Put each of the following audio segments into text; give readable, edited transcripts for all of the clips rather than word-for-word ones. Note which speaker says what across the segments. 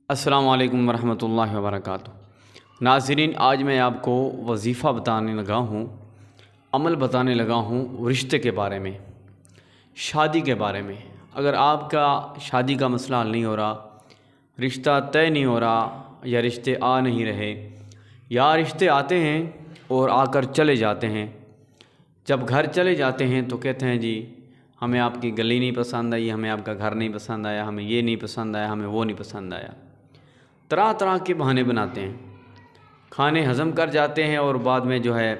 Speaker 1: السلام علیکم ورحمۃ اللہ وبرکاتہ۔ ناظرین، آج میں آپ کو وظیفہ بتانے لگا ہوں، عمل بتانے لگا ہوں رشتے کے بارے میں، شادی کے بارے میں۔ اگر آپ کا شادی کا مسئلہ حل نہیں ہو رہا، رشتہ طے نہیں ہو رہا، یا رشتے آ نہیں رہے، یا رشتے آتے ہیں اور آ کر چلے جاتے ہیں، جب گھر چلے جاتے ہیں تو کہتے ہیں جی ہمیں آپ کی گلی نہیں پسند آئی، ہمیں آپ کا گھر نہیں پسند آیا، ہمیں یہ نہیں پسند آیا، ہمیں وہ نہیں پسند آیا۔ طرح طرح کے بہانے بناتے ہیں، کھانے ہضم کر جاتے ہیں اور بعد میں جو ہے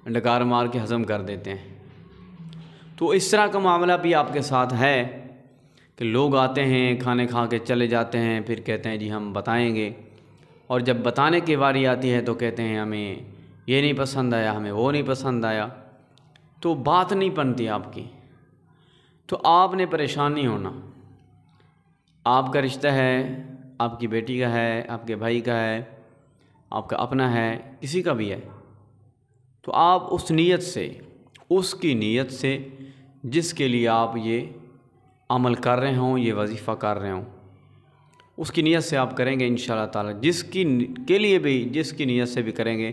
Speaker 1: ڈکار مار کے ہضم کر دیتے ہیں۔ تو اس طرح کا معاملہ بھی آپ کے ساتھ ہے کہ لوگ آتے ہیں، کھانے کھا کے چلے جاتے ہیں، پھر کہتے ہیں جی ہم بتائیں گے، اور جب بتانے کی باری آتی ہے تو کہتے ہیں ہمیں یہ نہیں پسند آیا، ہمیں وہ نہیں پسند آیا، تو بات نہیں بنتی آپ کی۔ تو آپ نے پریشان نہیں ہونا، آپ کا رشتہ ہے، آپ کی بیٹی کا ہے، آپ کے بھائی کا ہے، آپ کا اپنا ہے، کسی کا بھی ہے، تو آپ اس نیت سے، اس کی نیت سے جس کے لیے آپ یہ عمل کر رہے ہوں، یہ وظیفہ کر رہے ہوں، اس کی نیت سے آپ کریں گے انشاءاللہ تعالی۔ جس کی نیت سے بھی کریں گے،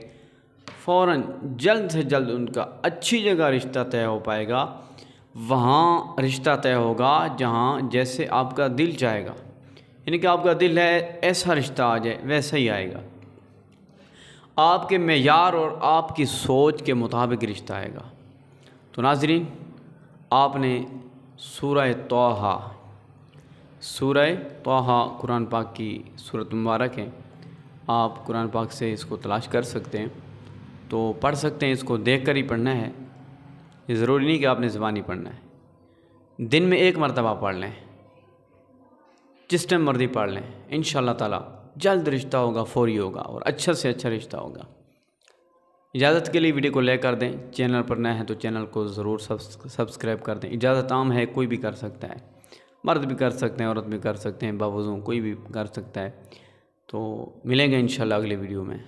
Speaker 1: فوراً جلد سے جلد ان کا اچھی جگہ رشتہ طے ہو پائے گا۔ وہاں رشتہ طے ہوگا جہاں جیسے آپ کا دل چاہے گا، یعنی کہ آپ کا دل ہے ایسا رشتہ آ جائے ویسا ہی آئے گا، آپ کے معیار اور آپ کی سوچ کے مطابق رشتہ آئے گا۔ تو ناظرین، آپ نے سورہ طٰہٰ قرآن پاک کی سورۃ مبارک ہے، آپ قرآن پاک سے اس کو تلاش کر سکتے ہیں، تو پڑھ سکتے ہیں، اس کو دیکھ کر ہی پڑھنا ہے، یہ ضروری نہیں کہ آپ نے زبانی پڑھنا ہے، دن میں ایک مرتبہ پڑھ لیں، جس ٹائم مرضی پڑھ لیں، انشاءاللہ تعالی جلد رشتہ ہوگا، فوری ہوگا، اور اچھا سے اچھا رشتہ ہوگا۔ اجازت کے لیے ویڈیو کو لائک کر دیں، چینل پر نئے ہیں تو چینل کو ضرور سبسکرائب کر دیں۔ اجازت عام ہے، کوئی بھی کر سکتا ہے، مرد بھی کر سکتے ہیں، عورت بھی کر سکتے ہیں، باوضو کوئی بھی کر سکتا ہے۔ تو ملیں گے انشاءاللہ اگلے ویڈیو میں۔